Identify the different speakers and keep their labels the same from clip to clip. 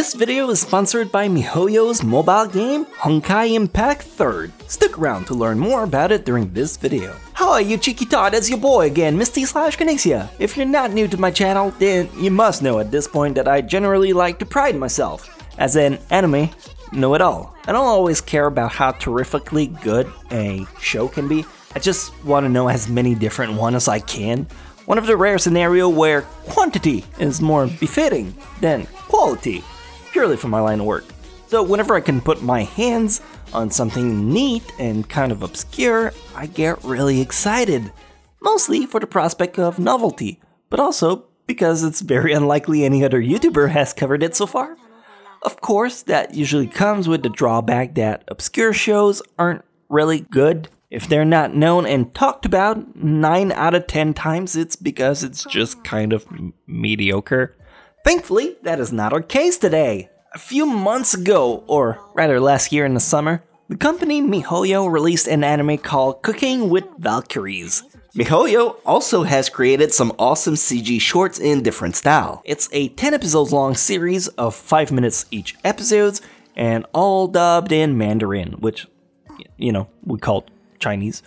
Speaker 1: This video is sponsored by MiHoYo's mobile game, Honkai Impact 3rd. Stick around to learn more about it during this video. Hi, you cheeky tot, it's your boy again, Misty/Kinexia. If you're not new to my channel, then you must know at this point that I generally like to pride myself as an anime know-it-all. I don't always care about how terrifically good a show can be. I just want to know as many different ones as I can. One of the rare scenarios where quantity is more befitting than quality, purely for my line of work. So whenever I can put my hands on something neat and kind of obscure, I get really excited. Mostly for the prospect of novelty, but also because it's very unlikely any other YouTuber has covered it so far. Of course, that usually comes with the drawback that obscure shows aren't really good. If they're not known and talked about 9 out of 10 times, it's because it's just kind of mediocre. Thankfully, that is not our case today. A few months ago, or rather last year in the summer, the company MiHoYo released an anime called Cooking with Valkyries. MiHoYo also has created some awesome CG shorts in different style. It's a 10 episodes long series of 5 minutes each episodes, and all dubbed in Mandarin, which, you know, we call Chinese.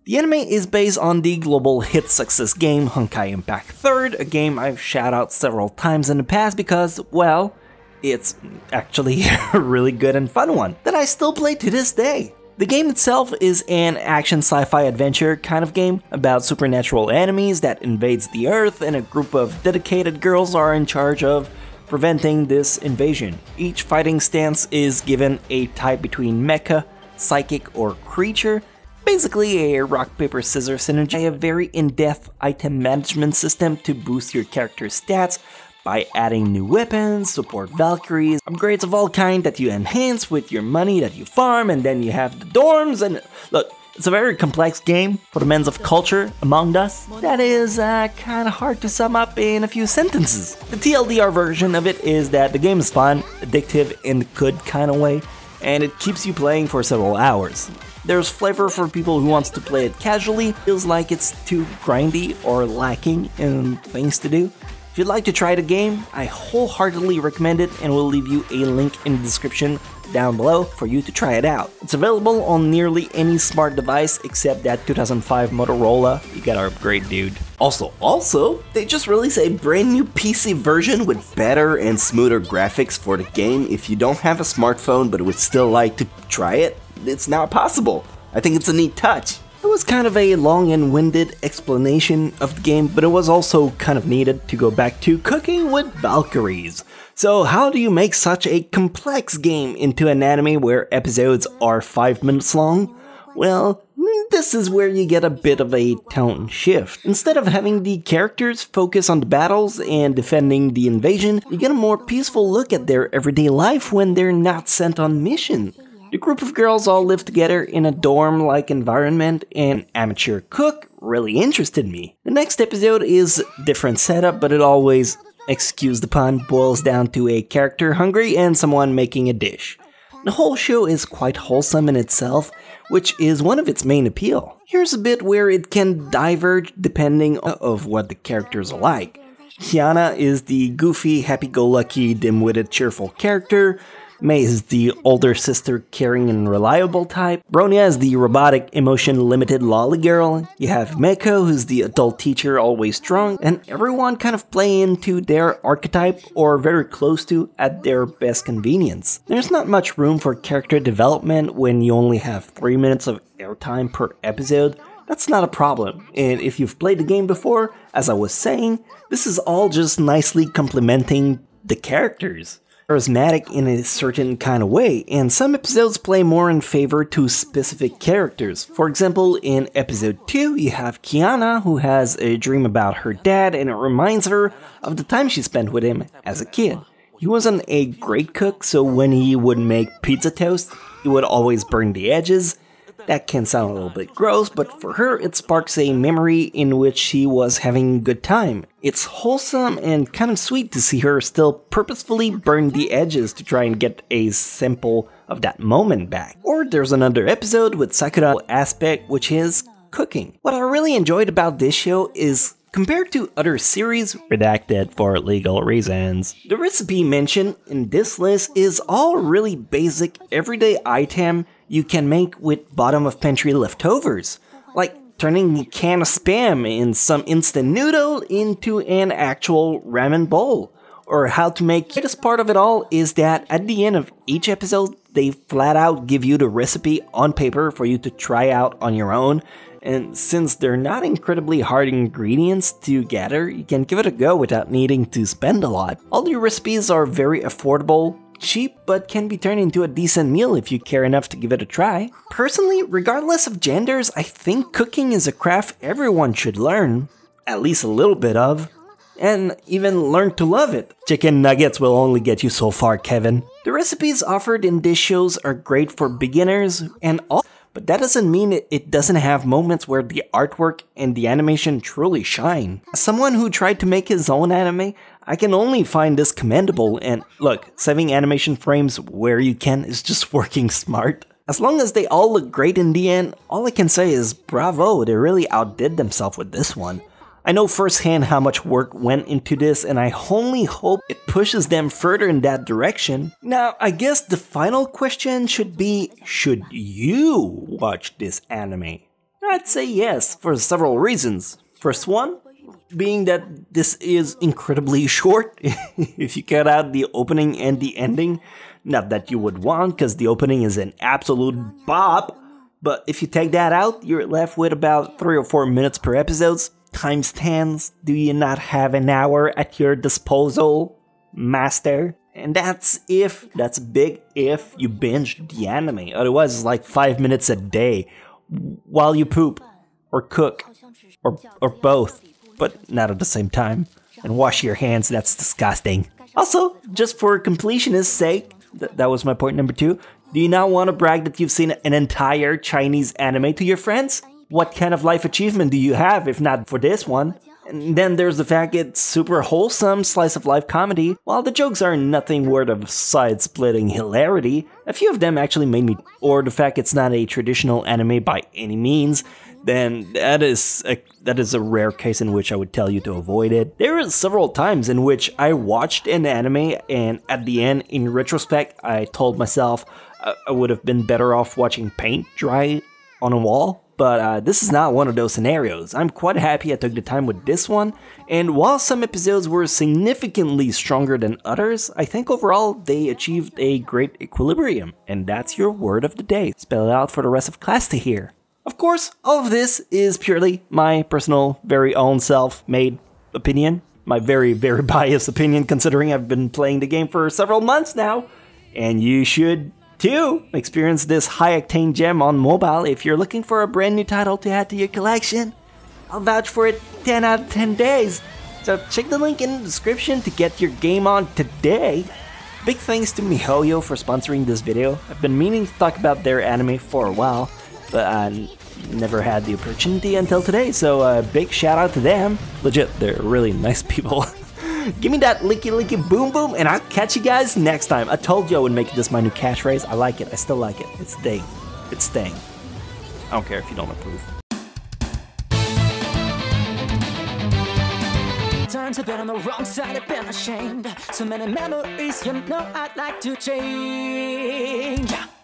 Speaker 1: The anime is based on the global hit success game Honkai Impact 3rd, a game I've shouted out several times in the past because, well, it's actually a really good and fun one that I still play to this day. The game itself is an action sci-fi adventure kind of game about supernatural enemies that invades the Earth, and a group of dedicated girls are in charge of preventing this invasion. Each fighting stance is given a type between mecha, psychic, or creature. Basically a rock, paper, scissors synergy, a very in-depth item management system to boost your character's stats by adding new weapons, support Valkyries, upgrades of all kind that you enhance with your money that you farm, and then you have the dorms, and look, it's a very complex game for the men of culture among us that is kinda hard to sum up in a few sentences. The TLDR version of it is that the game is fun, addictive in the good kind of way, and it keeps you playing for several hours. There's flavor for people who wants to play it casually, feels like it's too grindy or lacking in things to do. If you'd like to try the game, I wholeheartedly recommend it, and will leave you a link in the description down below for you to try it out. It's available on nearly any smart device except that 2005 Motorola. You gotta upgrade, dude. Also, they just released a brand new PC version with better and smoother graphics for the game. If you don't have a smartphone but would still like to try it, it's now possible. I think it's a neat touch. It was kind of a long and winded explanation of the game, but it was also kind of needed to go back to Cooking with Valkyries. So how do you make such a complex game into an anime where episodes are 5 minutes long? Well, this is where you get a bit of a tone shift. Instead of having the characters focus on the battles and defending the invasion, you get a more peaceful look at their everyday life when they're not sent on mission. The group of girls all live together in a dorm-like environment, and amateur cook really interested me. The next episode is different setup, but it always, excuse the pun, boils down to a character hungry and someone making a dish. The whole show is quite wholesome in itself, which is one of its main appeal. Here's a bit where it can diverge depending on what the characters are like. Kiana is the goofy, happy-go-lucky, dim-witted, cheerful character. Mei is the older sister, caring and reliable type. Bronya is the robotic, emotion-limited lolly girl. You have Meiko, who's the adult teacher, always strong, and everyone kind of play into their archetype, or very close to, at their best convenience. There's not much room for character development when you only have 3 minutes of airtime per episode. That's not a problem, and if you've played the game before, as I was saying, this is all just nicely complementing the characters. Charismatic in a certain kind of way, and some episodes play more in favor to specific characters. For example, in episode 2, you have Kiana, who has a dream about her dad, and it reminds her of the time she spent with him as a kid. He wasn't a great cook, so when he would make pizza toast, he would always burn the edges. That can sound a little bit gross, but for her it sparks a memory in which she was having a good time. It's wholesome and kind of sweet to see her still purposefully burn the edges to try and get a sample of that moment back. Or there's another episode with Sakura aspect, which is cooking. What I really enjoyed about this show is Compared to other series, redacted for legal reasons, the recipe mentioned in this list is all really basic everyday item you can make with bottom of pantry leftovers, like turning a can of Spam in some instant noodle into an actual ramen bowl. Or how to make. The greatest part of it all is that at the end of each episode, they flat out give you the recipe on paper for you to try out on your own. And since they're not incredibly hard ingredients to gather, you can give it a go without needing to spend a lot. All the recipes are very affordable, cheap, but can be turned into a decent meal if you care enough to give it a try. Personally, regardless of genders, I think cooking is a craft everyone should learn, at least a little bit of, and even learn to love it. Chicken nuggets will only get you so far, Kevin. The recipes offered in these shows are great for beginners and all, but that doesn't mean it doesn't have moments where the artwork and the animation truly shine. As someone who tried to make his own anime, I can only find this commendable, and look, saving animation frames where you can is just working smart. As long as they all look great in the end, all I can say is bravo, they really outdid themselves with this one. I know firsthand how much work went into this, and I only hope it pushes them further in that direction. Now, I guess the final question should be, should you watch this anime? I'd say yes, for several reasons. First one, being that this is incredibly short. If you cut out the opening and the ending, not that you would want, because the opening is an absolute bop, but if you take that out, you're left with about 3 or 4 minutes per episode. Time stands, do you not have an hour at your disposal, master? And that's a big if you binge the anime. Otherwise, it's like 5 minutes a day while you poop, or cook, or both, but not at the same time. And wash your hands, that's disgusting. Also, just for completionist's sake, that was my point number 2, do you not want to brag that you've seen an entire Chinese anime to your friends? What kind of life achievement do you have if not for this one? And then there's the fact it's super wholesome slice of life comedy. While the jokes are nothing worth of side-splitting hilarity, a few of them actually made me, or the fact it's not a traditional anime by any means, then that is a rare case in which I would tell you to avoid it. There were several times in which I watched an anime and at the end, in retrospect, I told myself I would have been better off watching paint dry on a wall. But this is not one of those scenarios. I'm quite happy I took the time with this one, and while some episodes were significantly stronger than others, I think overall they achieved a great equilibrium, and that's your word of the day. Spell it out for the rest of class to hear. Of course, all of this is purely my personal, very own self-made opinion, my very, very biased opinion considering I've been playing the game for several months now, and you should to experience this high-octane gem on mobile if you're looking for a brand new title to add to your collection. I'll vouch for it 10 out of 10 days, so check the link in the description to get your game on today. Big thanks to MiHoYo for sponsoring this video. I've been meaning to talk about their anime for a while, but I never had the opportunity until today, so big shout out to them. Legit, they're really nice people. Give me that licky licky boom boom, and I'll catch you guys next time. I told you I would make this my new catchphrase. I like it. I still like it. It's staying. It's staying. I don't care if you don't approve.
Speaker 2: Times I've been on the wrong side, I've been ashamed. So many memories, you know I'd like to change.